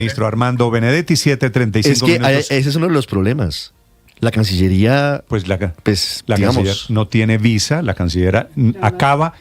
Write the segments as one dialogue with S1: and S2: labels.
S1: Ministro Armando Benedetti, 7:35 minutos.
S2: Ese es uno de los problemas. La Cancillería,
S1: la
S2: digamos,
S1: canciller no tiene visa, la canciller acaba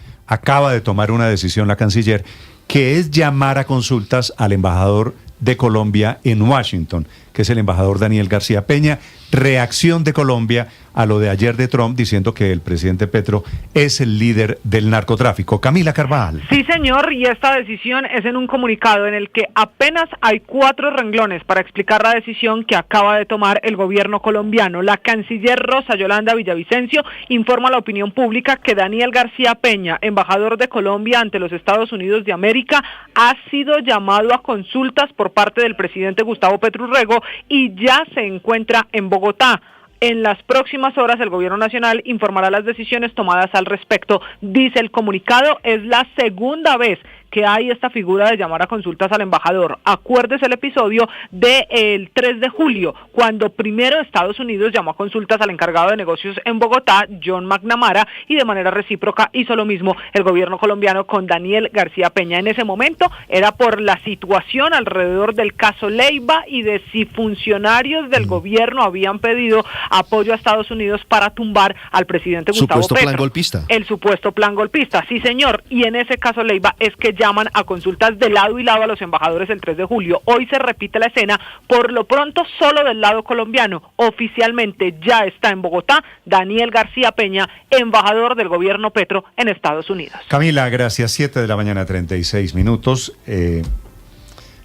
S1: de tomar una decisión, la canciller, que es llamar a consultas al embajador de Colombia en Washington, que es el embajador Daniel García Peña. Reacción de Colombia a lo de ayer de Trump, diciendo que el presidente Petro es el líder del narcotráfico. Camila Carvajal.
S3: Sí, señor, y esta decisión es en un comunicado en el que apenas hay 4 renglones para explicar la decisión que acaba de tomar el gobierno colombiano. La canciller Rosa Yolanda Villavicencio informa a la opinión pública que Daniel García Peña, embajador de Colombia ante los Estados Unidos de América, ha sido llamado a consultas por parte del presidente Gustavo Petro Urrego y ya se encuentra en Bogotá. En las próximas horas el gobierno nacional informará las decisiones tomadas al respecto. Dice el comunicado, es la segunda vez que hay esta figura de llamar a consultas al embajador. Acuérdese el episodio del 3 de julio, cuando primero Estados Unidos llamó a consultas al encargado de negocios en Bogotá, John McNamara, y de manera recíproca hizo lo mismo el gobierno colombiano con Daniel García Peña. En ese momento era por la situación alrededor del caso Leiva y de si funcionarios del gobierno habían pedido apoyo a Estados Unidos para tumbar al presidente Gustavo Petro.
S2: Plan golpista.
S3: El supuesto plan golpista, sí señor, y en ese caso Leiva es que llaman a consultas de lado y lado a los embajadores el 3 de julio. Hoy se repite la escena, por lo pronto solo del lado colombiano. Oficialmente ya está en Bogotá Daniel García Peña, embajador del gobierno Petro en Estados Unidos.
S1: Camila, gracias. 7:36 a.m.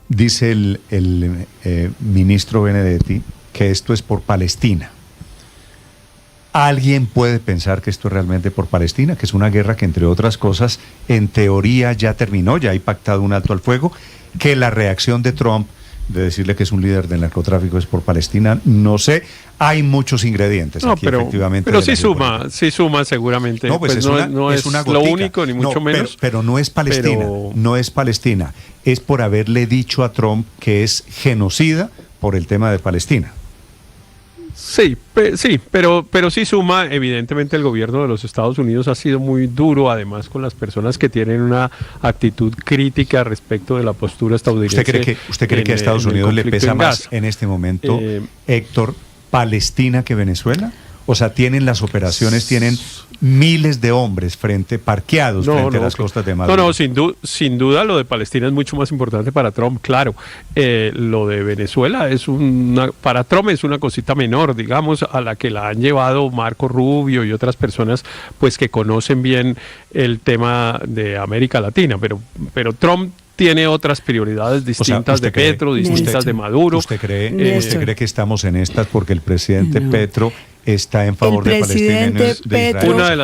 S1: Dice el ministro Benedetti que esto es por Palestina. ¿Alguien puede pensar que esto es realmente por Palestina? Que es una guerra que, entre otras cosas, en teoría ya terminó, ya hay pactado un alto al fuego, que la reacción de Trump de decirle que es un líder del narcotráfico es por Palestina, no sé, hay muchos ingredientes aquí, efectivamente.
S4: Pero sí suma seguramente.
S1: No, pues
S4: no es
S1: una
S4: lo único, ni mucho menos.
S1: Pero no es Palestina, no es Palestina, es por haberle dicho a Trump que es genocida por el tema de Palestina.
S4: Sí, pero sí suma. Evidentemente el gobierno de los Estados Unidos ha sido muy duro, además, con las personas que tienen una actitud crítica respecto de la postura estadounidense.
S1: ¿Usted cree que a Estados Unidos le pesa más en este momento, Héctor, Palestina que Venezuela? O sea, tienen las operaciones, tienen miles de hombres parqueados frente a las costas de Maduro.
S4: Sin duda lo de Palestina es mucho más importante para Trump, claro. Lo de Venezuela para Trump es una cosita menor, digamos, a la que la han llevado Marco Rubio y otras personas pues que conocen bien el tema de América Latina, pero Trump tiene otras prioridades distintas de Petro, distintas de Maduro.
S1: ¿Usted cree que estamos en estas porque el presidente Petro está en favor de Palestina y no es de Israel?
S4: Una de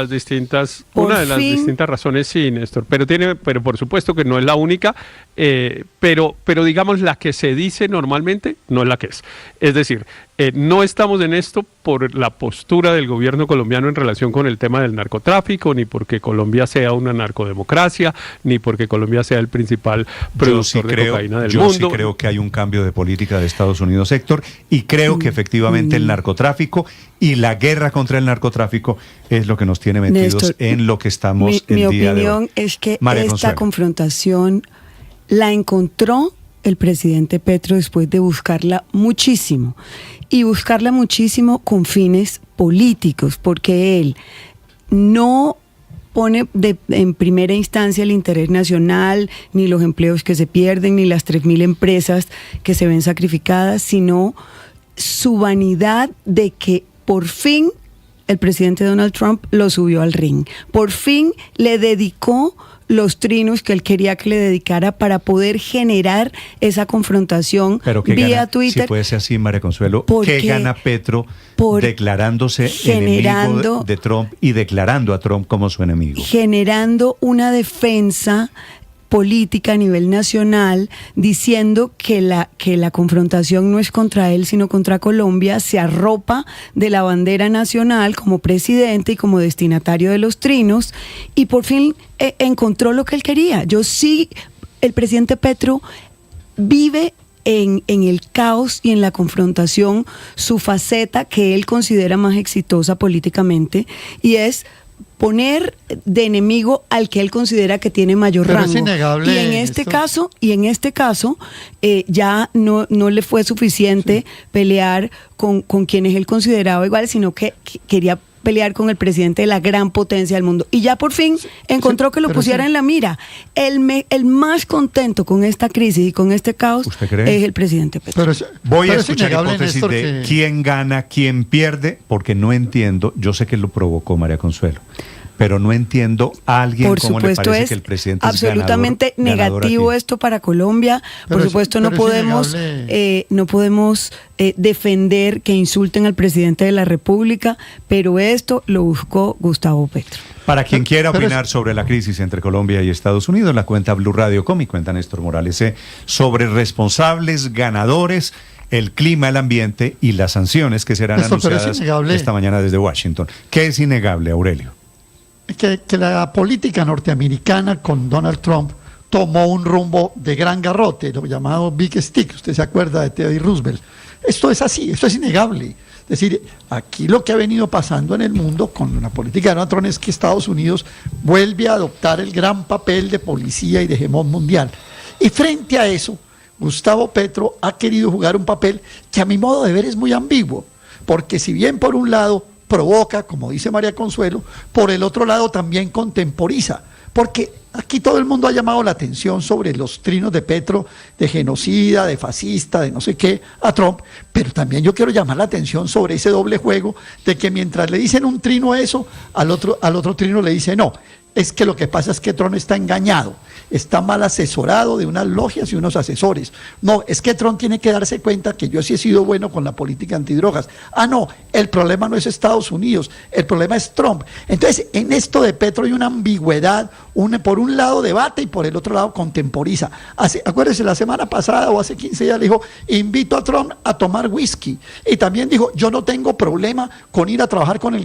S4: las distintas razones, sí, Néstor, pero por supuesto que no es la única, pero digamos la que se dice normalmente no es la que es. Es decir, no estamos en esto por la postura del gobierno colombiano en relación con el tema del narcotráfico, ni porque Colombia sea una narcodemocracia, ni porque Colombia sea el principal productor de cocaína del mundo.
S1: Yo sí creo que hay un cambio de política de Estados Unidos, Héctor, y creo que efectivamente el narcotráfico y la guerra contra el narcotráfico es lo que nos tiene metidos, Néstor, en lo que estamos el día de hoy.
S5: Mi opinión es que esta confrontación la encontró el presidente Petro después de buscarla muchísimo, y buscarla muchísimo con fines políticos, porque él no pone en primera instancia el interés nacional, ni los empleos que se pierden, ni las 3.000 empresas que se ven sacrificadas, sino su vanidad de que por fin el presidente Donald Trump lo subió al ring. Por fin le dedicó los trinos que él quería que le dedicara para poder generar esa confrontación vía Twitter.
S1: Si puede ser así, María Consuelo, ¿qué gana Petro declarándose enemigo de Trump y declarando a Trump como su enemigo?
S5: Generando una defensa política a nivel nacional, diciendo que la confrontación no es contra él, sino contra Colombia, se arropa de la bandera nacional como presidente y como destinatario de los trinos, y por fin encontró lo que él quería. El presidente Petro vive en el caos y en la confrontación su faceta que él considera más exitosa políticamente, y es poner de enemigo al que él considera que tiene mayor
S6: Pero
S5: rango.
S6: es innegable
S5: Y en este caso, ya no le fue suficiente pelear con quienes él consideraba igual, sino que quería pelear con el presidente de la gran potencia del mundo. Y ya por fin encontró que lo pusiera en la mira. El más contento con esta crisis y con este caos es el presidente Petro.
S1: Voy a escuchar hipótesis de quién gana, quién pierde, porque no entiendo, yo sé que lo provocó María Consuelo, pero no entiendo a alguien cómo le parece que el presidente es
S5: absolutamente negativo esto para Colombia. Por supuesto no podemos defender que insulten al presidente de la República, pero esto lo buscó Gustavo Petro.
S1: Para quien quiera opinar sobre la crisis entre Colombia y Estados Unidos, la cuenta Blue Radio Com y cuenta Néstor Morales sobre responsables, ganadores, el clima, el ambiente y las sanciones que serán anunciadas esta mañana desde Washington. ¿Qué es innegable, Aurelio?
S6: Que la política norteamericana con Donald Trump tomó un rumbo de gran garrote, lo llamado Big Stick. Usted se acuerda de Teddy Roosevelt. Esto es así, esto es innegable. Es decir, aquí lo que ha venido pasando en el mundo con la política de Donald Trump es que Estados Unidos vuelve a adoptar el gran papel de policía y de hegemón mundial. Y frente a eso, Gustavo Petro ha querido jugar un papel que a mi modo de ver es muy ambiguo, porque si bien por un lado provoca, como dice María Consuelo, por el otro lado también contemporiza, porque aquí todo el mundo ha llamado la atención sobre los trinos de Petro, de genocida, de fascista, de no sé qué, a Trump, pero también yo quiero llamar la atención sobre ese doble juego de que mientras le dicen un trino a eso, al otro trino le dice no. Es que lo que pasa es que Trump está engañado, está mal asesorado de unas logias y unos asesores. No, es que Trump tiene que darse cuenta que yo sí he sido bueno con la política antidrogas. Ah, no, el problema no es Estados Unidos, el problema es Trump. Entonces, en esto de Petro hay una ambigüedad, por un lado debate y por el otro lado contemporiza. Acuérdense, la semana pasada o hace 15 días le dijo, invito a Trump a tomar whisky. Y también dijo, yo no tengo problema con ir a trabajar con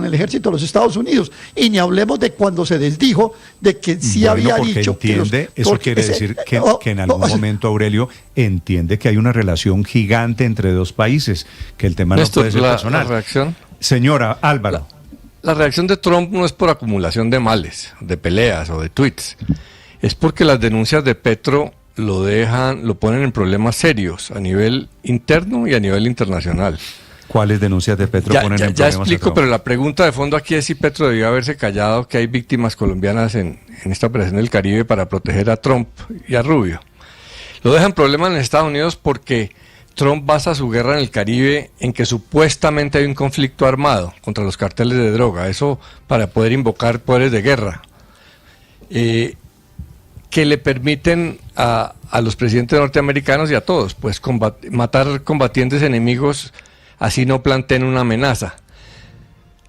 S6: el ejército de los Estados Unidos. Y ni hablemos de cuando se desdijo de que sí había dicho
S1: entiende, eso quiere decir que en algún momento, Aurelio, entiende que hay una relación gigante entre dos países, que el tema no puede ser personal.
S7: La reacción,
S1: señora Álvaro.
S7: La reacción de Trump no es por acumulación de males, de peleas o de tweets, es porque las denuncias de Petro lo ponen en problemas serios a nivel interno y a nivel internacional.
S1: ¿Cuáles denuncias de Petro ponen en problemas?
S7: Ya explico, pero la pregunta de fondo aquí es si Petro debió haberse callado que hay víctimas colombianas en esta operación del Caribe para proteger a Trump y a Rubio. Lo dejan problemas en Estados Unidos porque Trump basa su guerra en el Caribe en que supuestamente hay un conflicto armado contra los carteles de droga, eso para poder invocar poderes de guerra, que le permiten a los presidentes norteamericanos y a todos, pues matar combatientes enemigos así no planteen una amenaza.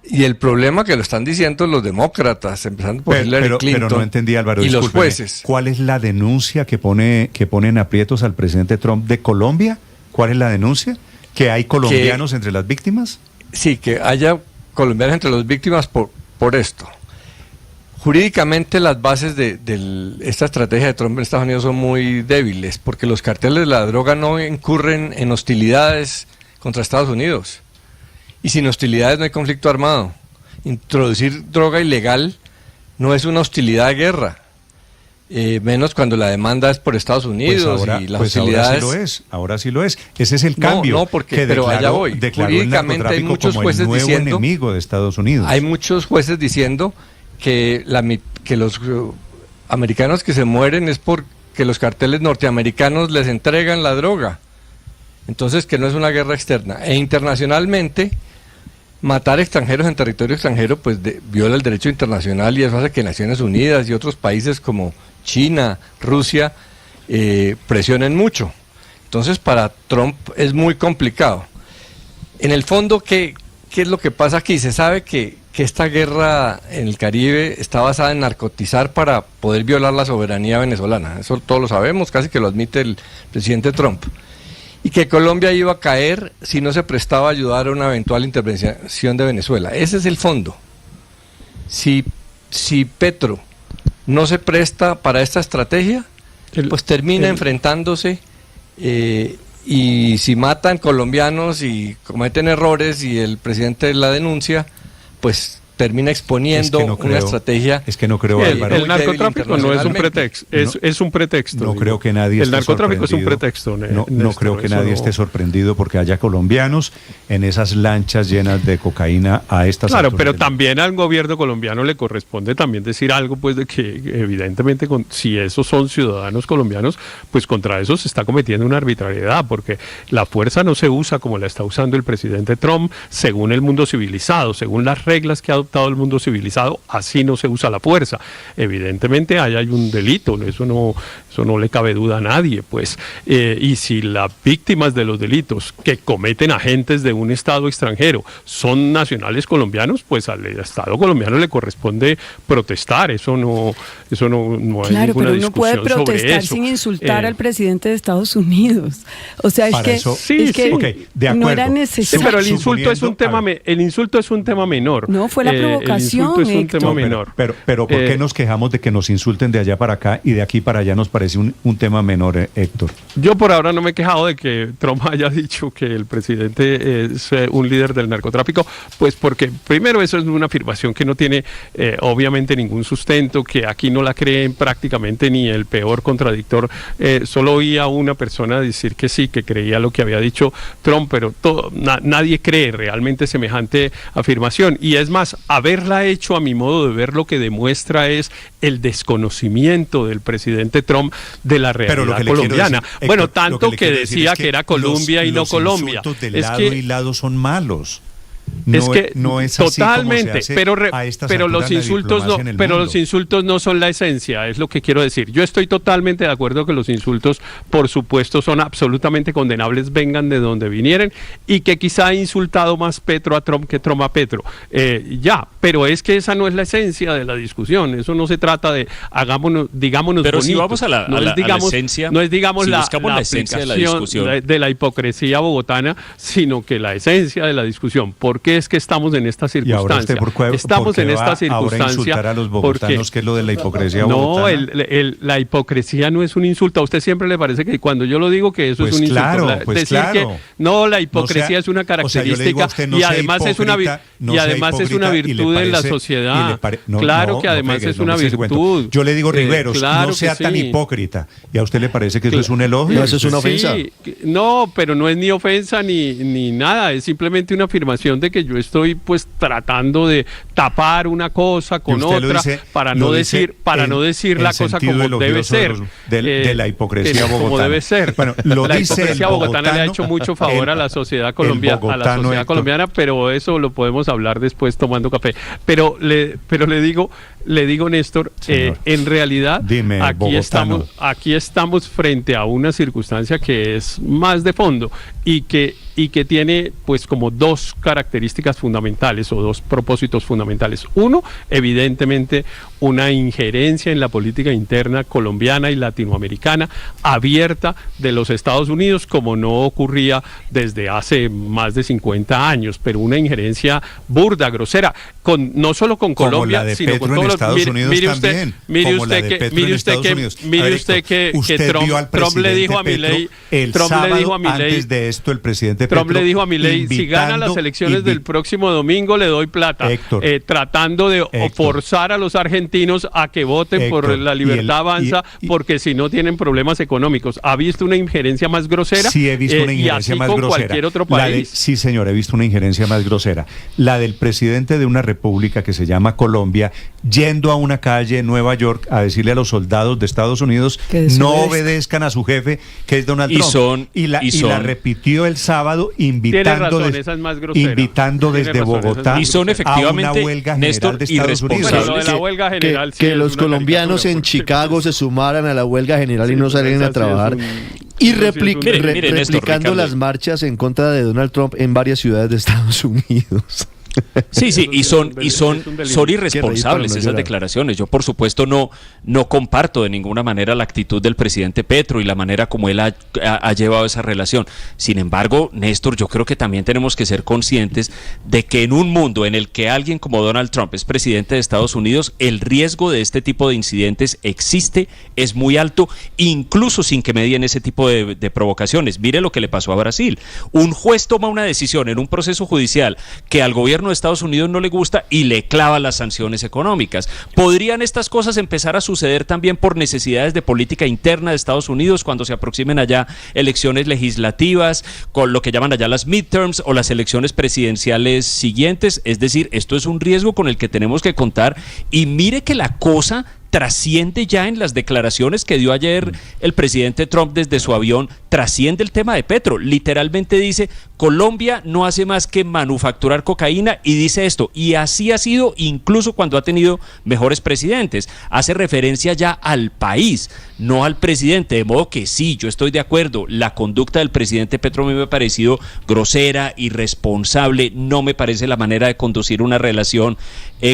S7: Y el problema que lo están diciendo los demócratas, empezando por Hillary Clinton,
S1: pero no entendí, Álvaro,
S7: y los jueces.
S1: ¿Cuál es la denuncia que ponen aprietos al presidente Trump de Colombia? ¿Cuál es la denuncia? ¿Que hay colombianos entre las víctimas?
S7: Sí, que haya colombianos entre las víctimas por esto. Jurídicamente las bases de esta estrategia de Trump en Estados Unidos son muy débiles, porque los carteles de la droga no incurren en hostilidades contra Estados Unidos. Y sin hostilidades no hay conflicto armado. Introducir droga ilegal no es una hostilidad de guerra, menos cuando la demanda es por Estados Unidos y las hostilidades.
S1: Ahora sí lo es. Ese es el cambio.
S7: No, porque pero allá voy. Jurídicamente hay muchos jueces diciendo
S1: enemigo de Estados Unidos.
S7: Hay muchos jueces diciendo que los americanos que se mueren es porque los carteles norteamericanos les entregan la droga. Entonces, que no es una guerra externa. E internacionalmente, matar extranjeros en territorio extranjero, pues viola el derecho internacional y eso hace que Naciones Unidas y otros países como China, Rusia, presionen mucho. Entonces, para Trump es muy complicado. En el fondo, ¿qué es lo que pasa aquí? Se sabe que esta guerra en el Caribe está basada en narcotizar para poder violar la soberanía venezolana. Eso todos lo sabemos, casi que lo admite el presidente Trump. Y que Colombia iba a caer si no se prestaba a ayudar a una eventual intervención de Venezuela. Ese es el fondo. Si Petro no se presta para esta estrategia, pues termina enfrentándose y si matan colombianos y cometen errores y el presidente la denuncia, pues termina exponiendo una estrategia.
S1: Es que no creo, Álvaro.
S4: El narcotráfico no es un pretexto, es un pretexto.
S1: No creo que nadie
S4: el narcotráfico es un pretexto.
S1: No creo que nadie esté sorprendido porque haya colombianos en esas lanchas llenas de cocaína a estas alturas.
S4: Claro, pero también al gobierno colombiano le corresponde también decir algo, pues, de que evidentemente si esos son ciudadanos colombianos, pues contra eso se está cometiendo una arbitrariedad, porque la fuerza no se usa como la está usando el presidente Trump, según el mundo civilizado, según las reglas que ha adoptado el mundo civilizado, así no se usa la fuerza. Evidentemente hay un delito, eso no le cabe duda a nadie, pues. Y si las víctimas de los delitos que cometen agentes de un Estado extranjero son nacionales colombianos, pues al Estado colombiano le corresponde protestar. Eso no hay ninguna discusión sobre eso. Claro, pero uno puede protestar
S5: sin insultar al presidente de Estados Unidos. O sea, es que
S1: okay, de acuerdo.
S5: No era necesario.
S4: Sí, pero el insulto es un tema menor.
S5: No, fue la provocación.
S4: El insulto es un tema menor.
S1: Pero ¿por qué nos quejamos de que nos insulten de allá para acá y de aquí para allá nos parece un tema menor, Héctor?
S4: Yo por ahora no me he quejado de que Trump haya dicho que el presidente es un líder del narcotráfico, pues porque primero eso es una afirmación que no tiene obviamente ningún sustento, que aquí no la creen prácticamente ni el peor contradictor. Solo oí a una persona decir que sí, que creía lo que había dicho Trump, pero nadie cree realmente semejante afirmación. Y es más, haberla hecho, a mi modo de ver, lo que demuestra es el desconocimiento del presidente Trump de la realidad colombiana. Decir, bueno, tanto que decía que era Colombia y no Colombia.
S1: Los insultos de lado y lado son malos.
S4: No es totalmente, así pero los insultos no son la esencia, es lo que quiero decir. Yo estoy totalmente de acuerdo que los insultos, por supuesto, son absolutamente condenables, vengan de donde vinieren, y que quizá ha insultado más Petro a Trump que Trump a Petro. Pero es que esa no es la esencia de la discusión. Eso no se trata de digámonos
S8: pero
S4: bonitos.
S8: Si vamos a la esencia,
S4: no es digamos
S8: si
S4: la
S8: esencia de la discusión
S4: de la hipocresía bogotana, sino que la esencia de la discusión. ¿Por qué es que estamos en esta circunstancia? Estamos en esta circunstancia.
S1: Ahora insultar a los bogotanos, ¿qué es lo de la hipocresía bogotana?
S4: No, la hipocresía no es un insulto. A usted siempre le parece que cuando yo lo digo que eso es un insulto. Que no, la hipocresía es una característica y además es una virtud en la sociedad. Claro que además es una virtud.
S1: Yo le digo, Riveros, no sea tan hipócrita. ¿Y a usted le parece que eso es un elogio?
S2: No, eso es una ofensa.
S4: No, pero no es ni ofensa ni nada. Es simplemente una afirmación de que yo estoy pues tratando de tapar una cosa con otra para no decir la cosa como debe ser.
S1: De la hipocresía bogotana. Como
S4: debe ser.
S1: Bueno,
S4: la hipocresía bogotana le ha hecho mucho favor a la sociedad colombiana, pero eso lo podemos hablar después tomando café. Pero le digo, Néstor, en realidad aquí estamos frente a una circunstancia que es más de fondo y que tiene pues como dos características fundamentales o dos propósitos fundamentales. Uno, evidentemente, una injerencia en la política interna colombiana y latinoamericana abierta de los Estados Unidos, como no ocurría desde hace más de 50 años, pero una injerencia burda, grosera, no solo con Colombia, sino con todos los... Mire usted que Trump le dijo a Milei,
S1: antes de esto el presidente Petro,
S4: Trump le dijo a Milei, si gana las elecciones del próximo domingo le doy plata, tratando de forzar a los argentinos a que voten por la Libertad Avanza, porque si no tienen problemas económicos. ¿Ha visto una injerencia más grosera?
S1: Sí, he visto una injerencia más grosera.
S4: Cualquier otro país.
S1: Sí, señor, he visto una injerencia más grosera. La del presidente de una república que se llama Colombia, yendo a una calle en Nueva York a decirle a los soldados de Estados Unidos no obedezcan a su jefe, que es Donald Trump. Y la repitió el sábado invitando desde Bogotá
S8: y son efectivamente,
S1: a una huelga general,
S8: Néstor,
S1: de Estados Unidos.
S4: Bueno, de la huelga general,
S2: que los colombianos en Chicago se sumaran a la huelga general y no salieran a trabajar. Y replicando las marchas en contra de Donald Trump en varias ciudades de Estados Unidos.
S8: Sí, y son irresponsables esas declaraciones. Yo, por supuesto, no comparto de ninguna manera la actitud del presidente Petro y la manera como él ha llevado esa relación. Sin embargo, Néstor, yo creo que también tenemos que ser conscientes de que en un mundo en el que alguien como Donald Trump es presidente de Estados Unidos, el riesgo de este tipo de incidentes existe, es muy alto, incluso sin que medien ese tipo de provocaciones. Mire lo que le pasó a Brasil. Un juez toma una decisión en un proceso judicial que al gobierno gobierno de Estados Unidos no le gusta y le clava las sanciones económicas. ¿Podrían estas cosas empezar a suceder también por necesidades de política interna de Estados Unidos cuando se aproximen allá elecciones legislativas, con lo que llaman allá las midterms o las elecciones presidenciales siguientes? Es decir, esto es un riesgo con el que tenemos que contar, y mire que la cosa trasciende ya en las declaraciones que dio ayer el presidente Trump desde su avión, trasciende el tema de Petro. Literalmente dice, Colombia no hace más que manufacturar cocaína, y dice esto, y así ha sido incluso cuando ha tenido mejores presidentes. Hace referencia ya al país, no al presidente, de modo que sí, yo estoy de acuerdo, la conducta del presidente Petro me ha parecido grosera, irresponsable, no me parece la manera de conducir una relación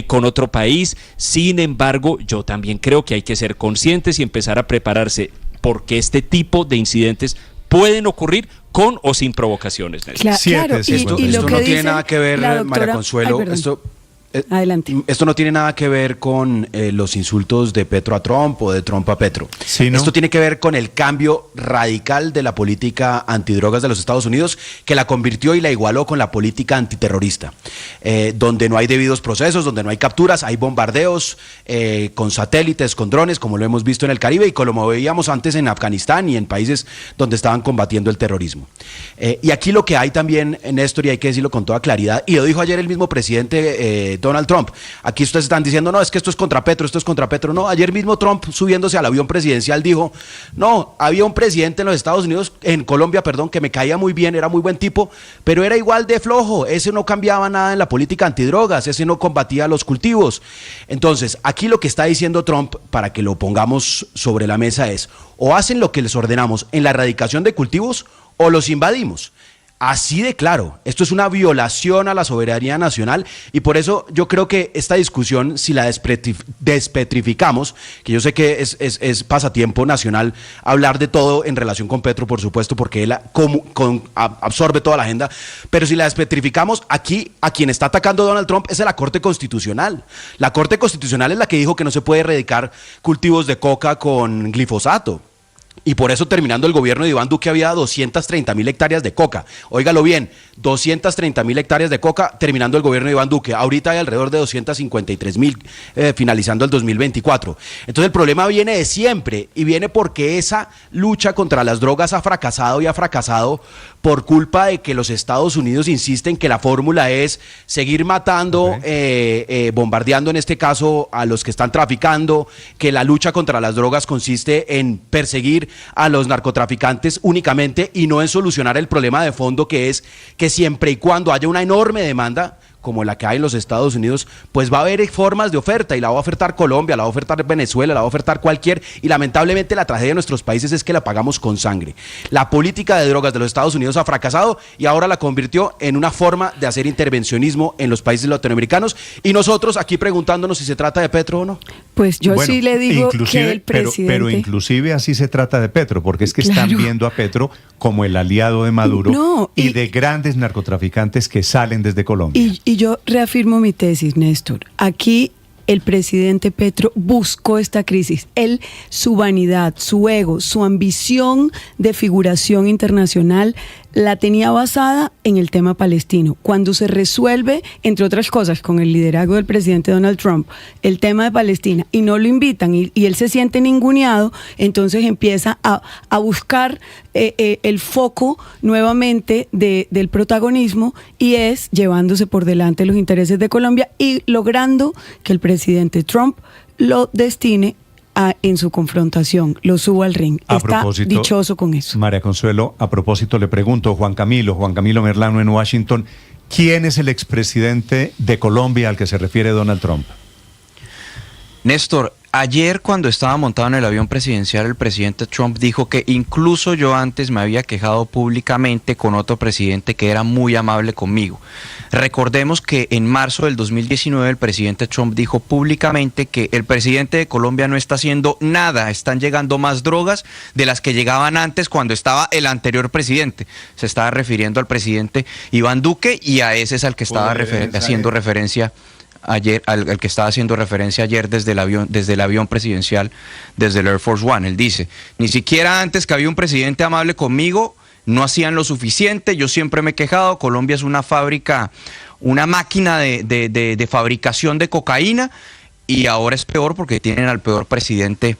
S8: con otro país. Sin embargo, yo también creo que hay que ser conscientes y empezar a prepararse, porque este tipo de incidentes pueden ocurrir con o sin provocaciones.
S5: Claro,
S9: esto no tiene nada que ver, María Consuelo,
S5: adelante.
S9: Esto no tiene nada que ver con los insultos de Petro a Trump o de Trump a Petro.
S1: Sí, ¿no?
S9: Esto tiene que ver con el cambio radical de la política antidrogas de los Estados Unidos, que la convirtió y la igualó con la política antiterrorista, donde no hay debidos procesos, donde no hay capturas, hay bombardeos con satélites, con drones, como lo hemos visto en el Caribe y como lo veíamos antes en Afganistán y en países donde estaban combatiendo el terrorismo. Y aquí lo que hay también, Néstor, y hay que decirlo con toda claridad, y lo dijo ayer el mismo presidente Donald Trump. Aquí ustedes están diciendo, no, es que esto es contra Petro, esto es contra Petro. No, ayer mismo Trump, subiéndose al avión presidencial, dijo, no, había un presidente en los Estados Unidos, en Colombia, perdón, que me caía muy bien, era muy buen tipo, pero era igual de flojo, ese no cambiaba nada en la política antidrogas, ese no combatía los cultivos. Entonces, aquí lo que está diciendo Trump, para que lo pongamos sobre la mesa, es, o hacen lo que les ordenamos en la erradicación de cultivos, o los invadimos. Así de claro, esto es una violación a la soberanía nacional, y por eso yo creo que esta discusión, si la despetrificamos, que yo sé que es pasatiempo nacional hablar de todo en relación con Petro, por supuesto, porque él absorbe toda la agenda, pero si la despetrificamos, aquí a quien está atacando Donald Trump es a la Corte Constitucional. La Corte Constitucional es la que dijo que no se puede erradicar cultivos de coca con glifosato. Y por eso, terminando el gobierno de Iván Duque, había 230.000 hectáreas de coca. Óigalo bien, 230.000 hectáreas de coca terminando el gobierno de Iván Duque. Ahorita hay alrededor de 253.000 finalizando el 2024. Entonces el problema viene de siempre, y viene porque esa lucha contra las drogas ha fracasado, y ha fracasado por culpa de que los Estados Unidos insisten que la fórmula es seguir matando, bombardeando en este caso a los que están traficando, que la lucha contra las drogas consiste en perseguir a los narcotraficantes únicamente y no en solucionar el problema de fondo, que es que siempre y cuando haya una enorme demanda como la que hay en los Estados Unidos, pues va a haber formas de oferta, y la va a ofertar Colombia, la va a ofertar Venezuela, la va a ofertar cualquier, y lamentablemente la tragedia de nuestros países es que la pagamos con sangre. La política de drogas de los Estados Unidos ha fracasado y ahora la convirtió en una forma de hacer intervencionismo en los países latinoamericanos, y nosotros aquí preguntándonos si se trata de Petro o no.
S5: Pues yo sí le digo que el presidente...
S1: Pero inclusive así se trata de Petro, porque es que están viendo a Petro como el aliado de Maduro y de grandes narcotraficantes que salen desde Colombia.
S5: Y yo reafirmo mi tesis, Néstor. Aquí el presidente Petro buscó esta crisis. Él, su vanidad, su ego, su ambición de figuración internacional la tenía basada en el tema palestino. Cuando se resuelve, entre otras cosas, con el liderazgo del presidente Donald Trump, el tema de Palestina, y no lo invitan, y él se siente ninguneado, entonces empieza a buscar el foco nuevamente del protagonismo, y es llevándose por delante los intereses de Colombia y logrando que el presidente Trump lo destine en su confrontación, lo suba al ring. Está dichoso con eso.
S1: María Consuelo, a propósito le pregunto, Juan Camilo Merlano en Washington, ¿quién es el expresidente de Colombia al que se refiere Donald Trump?
S10: Néstor, ayer cuando estaba montado en el avión presidencial, el presidente Trump dijo que incluso yo antes me había quejado públicamente con otro presidente que era muy amable conmigo. Recordemos que en marzo del 2019 el presidente Trump dijo públicamente que el presidente de Colombia no está haciendo nada, están llegando más drogas de las que llegaban antes cuando estaba el anterior presidente. Se estaba refiriendo al presidente Iván Duque, y a ese es al que estaba haciendo referencia ayer, al que estaba haciendo referencia ayer desde el avión presidencial, desde el Air Force One. Él dice, ni siquiera antes que había un presidente amable conmigo, no hacían lo suficiente, yo siempre me he quejado, Colombia es una fábrica una máquina de fabricación de cocaína, y ahora es peor porque tienen al peor presidente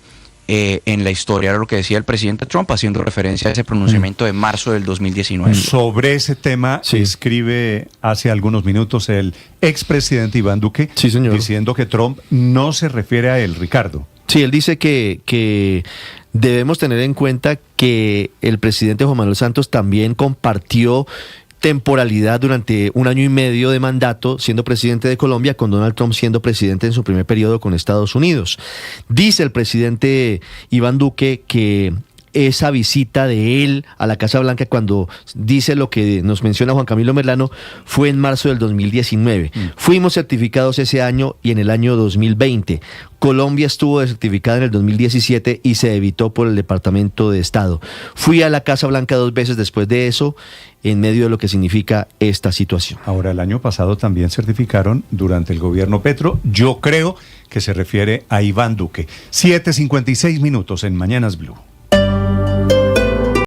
S10: en la historia. Era lo que decía el presidente Trump, haciendo referencia a ese pronunciamiento de marzo del 2019.
S1: Sobre ese tema escribe hace algunos minutos el expresidente Iván Duque, diciendo que Trump no se refiere a él, Ricardo.
S2: Sí, él dice que debemos tener en cuenta que el presidente Juan Manuel Santos también compartió temporalidad durante 1 año y medio de mandato siendo presidente de Colombia, con Donald Trump siendo presidente en su primer periodo con Estados Unidos. Dice el presidente Iván Duque que esa visita de él a la Casa Blanca, cuando dice lo que nos menciona Juan Camilo Merlano, fue en marzo del 2019. Fuimos certificados ese año y en el año 2020. Colombia estuvo certificada en el 2017 y se evitó por el Departamento de Estado. Fui a la Casa Blanca 2 veces después de eso, en medio de lo que significa esta situación.
S1: Ahora, el año pasado también certificaron durante el gobierno Petro. Yo creo que se refiere a Iván Duque. 7:56 en Mañanas Blue.